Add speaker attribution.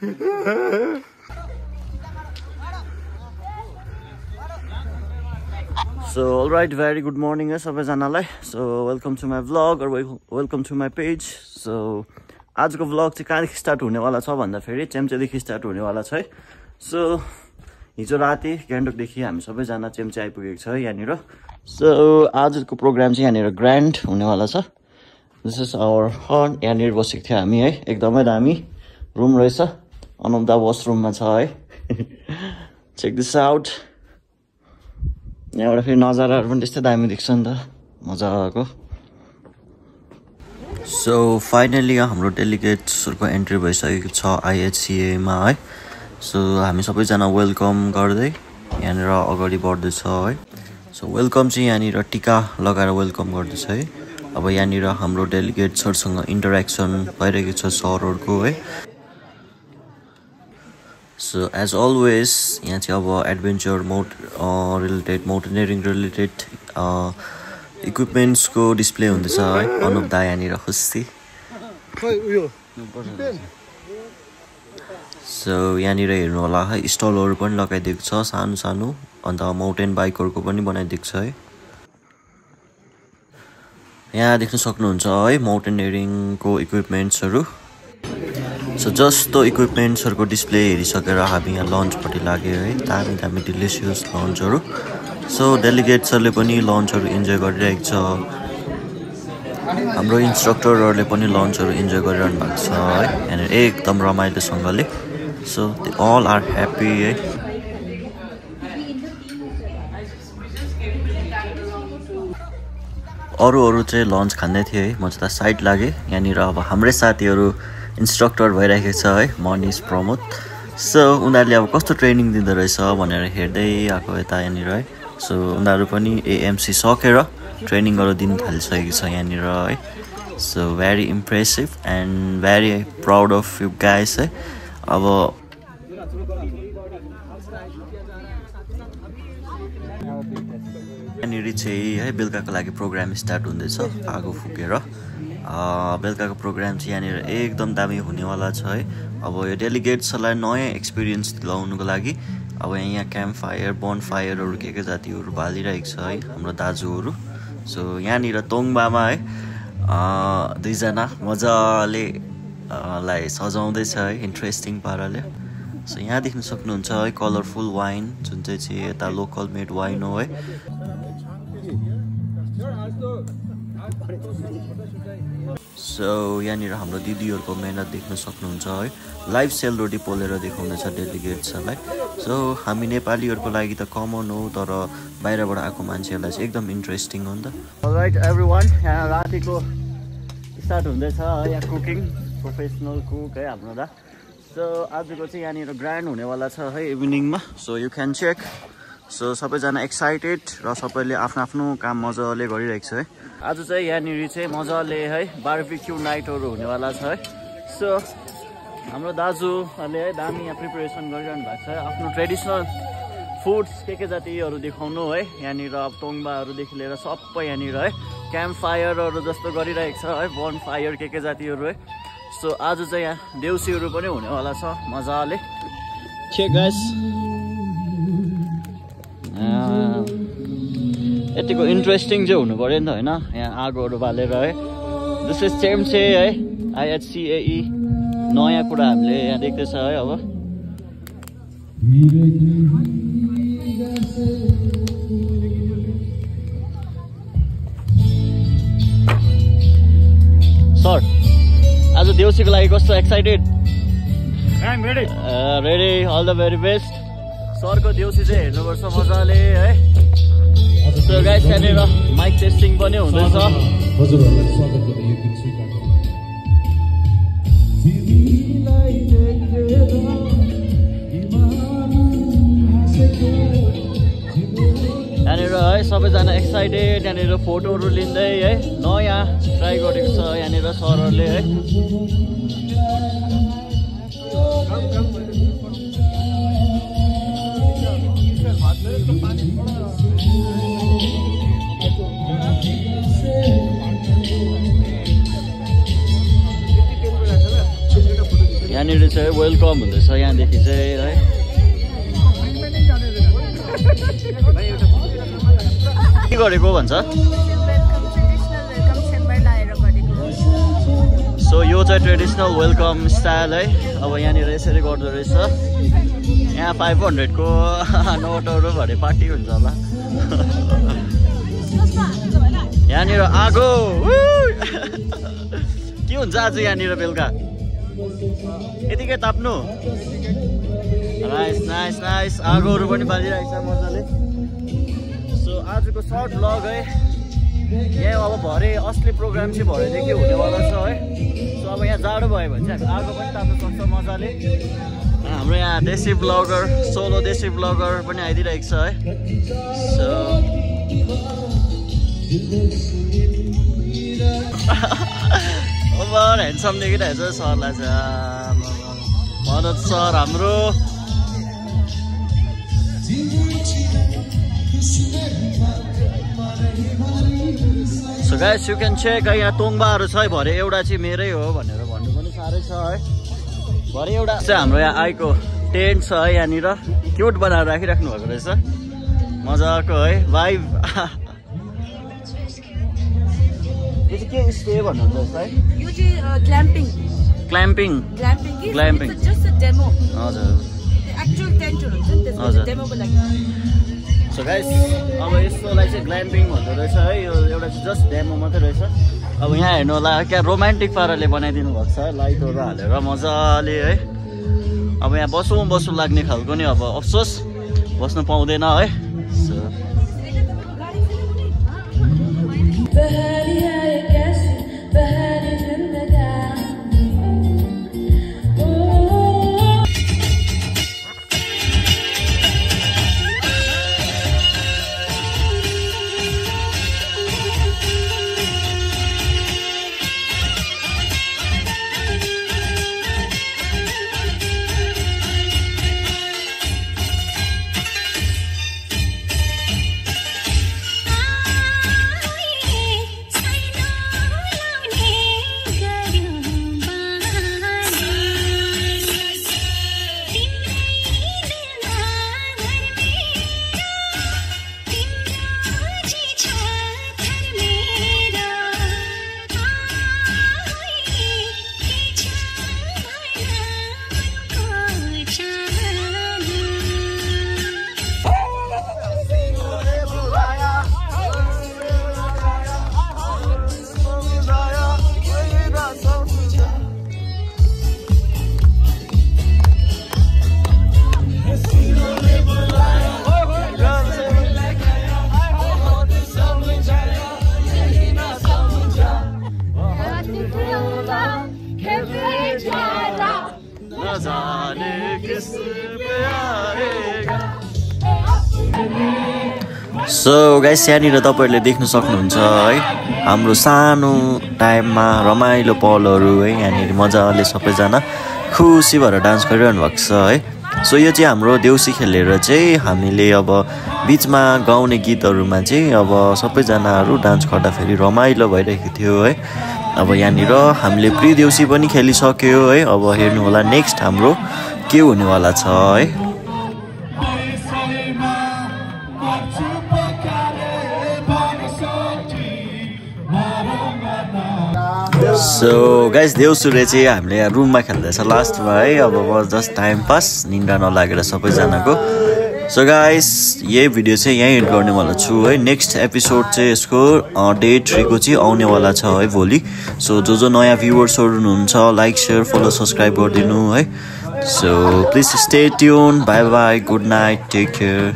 Speaker 1: So alright, very good morning सबैजनालाई. So welcome to my vlog or welcome to my page. So आजको vlog चाहिँ कहाँदेखि start हुनेवाला छ भन्दा फेरि चेम्चेदेखि स्टार्ट हुनेवाला छ है. So हिजो राति गान्तोकदेखि हामी सबैजना चेम्चे आइपुगेको छ यहाँनिर. So आजको प्रोग्राम चाहिँ यहाँनिर ग्रान्ड हुनेवाला छ. This is our hall. यहाँनिर बसेको थियो हामी है. एकदमै दामी रुम रहेछ. अनन्दा वासरुममा छ है. Check this out. यहाँबाट फेरि नजाराहरू पनि त्यस्तै दामी देख्छ नि त, मजाको. सो फाइनली हाम्रो डेलिगेट्सहरूको एन्ट्री भइसकेको छ IHCA मा है. सो हामी सबैजना वेलकम गर्दै यहाँनिर अगाडि बढ्दैछ है. सो वेलकम चाहिँ यहाँनिर टिका लगाएर वेलकम गर्दैछ है. अब यहाँनिर हाम्रो डेलिगेट्सहरूसँग इन्टरेक्सन भइरहेको छ सरहरूको है. So as always, यहाँ चाहिँ अब adventure related mountaineering related equipments को डिस्प्ले हुँदैछ है. अनुप दा यहाँनिर खुसी. सो यहाँनिर हेर्नु होला है, स्टलहरू पनि लगाइदिएको छ सानो सानो. अन्त माउन्टेन बाइकहरूको पनि बनाइदिएको छ है. यहाँ देख्न सक्नुहुन्छ है माउन्टेनियरिङको इक्विपमेन्ट्सहरू. सो जस्तो इक्विपमेन्ट्सहरूको डिस्प्ले हेरिसकेर हामी यहाँ लन्चपट्टि लाग्यो है. दामी दामी डिलिसियस लन्चहरू. सो डेलिगेट्सहरूले पनि लन्चहरू इन्जोय गरिरहेको छ. हाम्रो इन्स्ट्रक्टरहरूले पनि लन्चहरू इन्जोय गरिरहनु भएको छ है यहाँनिर एकदम रमाइलोसँगले. So they all are happy है. अरू चाहिँ लन्च खाँदै थिए है. म चाहिँ साइड लागेँ. यहाँनिर अब हाम्रै साथीहरू इन्स्ट्रक्टर भइरहेको छ है, मनिष प्रमोद. सो उनीहरूले अब कस्तो ट्रेनिङ दिँदो रहेछ भनेर हेर्दै आएको यता यहाँनिर है. सो उनीहरू पनि AMC सकेर ट्रेनिङ गरेर दिन थालिसकेको छ यहाँनिर है. So very impressive and very proud of you guys है. अब यहाँनिर चाहिँ है बेलुकाको लागि प्रोग्राम स्टार्ट हुँदैछ. आगो फुकेर बेलुकाको प्रोग्राम चाहिँ यहाँनिर एकदम दामी हुनेवाला छ है. अब यो डेलिगेट्सहरूलाई नयाँ एक्सपिरियन्स दिलाउनुको लागि अब यहाँ क्याम्प फायर बन फायरहरू के जातिहरू बालिरहेको छ है हाम्रो दाजुहरू. सो यहाँनिर तोङबामा है दुईजना मजाले लाई सजाउँदैछ है इन्ट्रेस्टिङ पाराले. सो यहाँ देख्न सक्नुहुन्छ है कलरफुल वाइन जुन चाहिँ यता लोकल मेड वाइन हो है. सो यहाँनिर हाम्रो दिदीहरूको मेहनत देख्न सक्नुहुन्छ है. लाइभ सेलरोटी पोलेर देखाउँदैछ डेलिगेट्सहरूलाई. सो हामी नेपालीहरूको लागि त कमन हो, तर बाहिरबाट आएको मान्छेहरूलाई चाहिँ एकदम इन्ट्रेस्टिङ हो नि त. अलराइट एभ्रीवान, यहाँ रातिको स्टार्ट हुँदैछ है. यहाँ कुकिङ प्रोफेसनल कुक है हाम्रो दा. सो आजको चाहिँ यहाँनिर ग्रान्ड हुनेवाला छ है इभिनिङमा. So you can check. So सबैजना एक्साइटेड र सबैले आफ्नो आफ्नो काम मजाले गरिरहेको छ है. आज चाहिँ यहाँनिर चाहिँ मजाले है बार्बिक्यू नाइटहरू हुनेवाला छ है. सो हाम्रो दाजुहरूले है दामी यहाँ प्रिपरेसन गरिरहनु भएको छ. आफ्नो ट्रेडिसनल फुड्स के जातिहरू देखाउनु है. यहाँनिर अब तोङबाहरूदेखि लिएर सबै यहाँनिर है क्याम्प फायरहरू जस्तो गरिरहेको छ है. बन फायर के जातिहरू है. सो आज चाहिँ यहाँ देउसीहरू पनि हुनेवाला छ मजाले. छे गाइस यतिको इन्ट्रेस्टिङ चाहिँ हुनु पऱ्यो नि त होइन. यहाँ आगोहरू बालेर है. दिस इज चेम्चे है IHCAE. नयाँ कुरा हामीले यहाँ देख्दैछ है. अब सर आज देउसीको लागि कस्तो excited? Ready. All the very best. सरको देउसी चाहिँ हेर्नुपर्छ मजाले है. सो गाइस यहाँनिर माइक टेस्टिङ पनि हुँदैछ. यहाँनिर है सबैजना एक्साइटेड. यहाँनिर फोटोहरू लिँदै है नयाँ ट्राई गरेको छ यहाँनिर सरहरूले है. यहाँनिर चाहिँ वेलकम हुँदैछ यहाँदेखि चाहिँ है। के गरेको भन्छ? सो यो चाहिँ ट्रेडिसनल वेलकम स्टाइल है। अब यहाँनिर यसरी गर्दो रहेछ। यहाँ 500 को नोटहरू भरे पार्टी हुन्छ होला। यहाँनिर आगो के हुन्छ आज यहाँनिर बेलुका? यतिकै ताप्नु? Nice nice nice. आगोहरू पनि बालिरहेको छ मजाले। सो आजको सर्ट भ्लग है। यहाँ अब भरे असली प्रोग्राम चाहिँ भरेदेखि हुनेवाला छ है। सो अब यहाँ जाडो भयो भने चाहिँ आगो पनि ताप्नु सक्छ मजाले। हाम्रो यहाँ देशी ब्लगर, सोलो देशी ब्लगर पनि आइदिइरहेको छ है। सो ओभर ह्यान्डसम देखिरहेको छ सरलाई चाहिँ। मनोज सर हाम्रो। So guys you can check. यहाँ तोङ्बाहरू छ है। भरे एउटा चाहिँ मेरै हो भनेर भन्नु पनि साह्रै छ है। भरे एउटा चाहिँ हाम्रो यहाँ आएको टेन्ट छ है। यहाँनिर क्युट बनाएर राखिराख्नु भएको रहेछ मजाको है भाइब। यो चाहिँ के स्टे भन्नुहुन्छ है?
Speaker 2: यो चाहिँ ग्ल्याम्पिङ।
Speaker 1: ग्ल्याम्पिङ ग्ल्याम्पिङ
Speaker 2: जस्ट अ डेमो।
Speaker 1: हजुर
Speaker 2: एक्चुअल टेन्टहरु हुन्छ नि त्यसको डेमोको लागि।
Speaker 1: सो गाइस अब यसकोलाई चाहिँ ग्ल्याम्पिङ भन्दो रहेछ है। यो एउटा चाहिँ जस्ट डेमो मात्रै रहेछ। अब यहाँ हेर्नु होला क्या रोमान्टिक पाराले बनाइदिनु भएको छ लाइटहरू हालेर मजाले है। अब यहाँ बसौँ लाग्ने खालको नि अब अफसोस बस्नु पाउँदैन है। सो सो गाइस यहाँनिर तपाईँहरूले देख्न सक्नुहुन्छ है हाम्रो सानो टाइममा रमाइलो पलहरू है। यहाँनिर मजाले सबैजना खुसी भएर डान्स गरिरहनु भएको छ है। सो यो चाहिँ हाम्रो देउसी खेलेर चाहिँ हामीले अब बिचमा गाउने गीतहरूमा चाहिँ अब सबैजनाहरू डान्स गर्दाखेरि रमाइलो भइरहेको थियो है। अब यहाँनिर हामीले प्रि देउसी पनि खेलिसक्यो है। अब हेर्नु होला नेक्स्ट हाम्रो के हुनेवाला छ है। सो गाइस देउसुरे चाहिँ हामीले यहाँ रुममा खेल्दैछ लास्टमा है। अब जस्ट टाइम पास निन्द्रा नलागेर सबैजनाको। सो गाइस यही भिडियो चाहिँ यहीँ एन्ड गर्नेवाला छु है। नेक्स्ट एपिसोड चाहिँ यसको डे 3 को चाहिँ आउनेवाला छ है भोलि। सो जो नयाँ भ्युवर्सहरू हुनुहुन्छ लाइक सेयर फलो सब्सक्राइब गरिदिनु है। So please stay tune. Bye bye good night take care.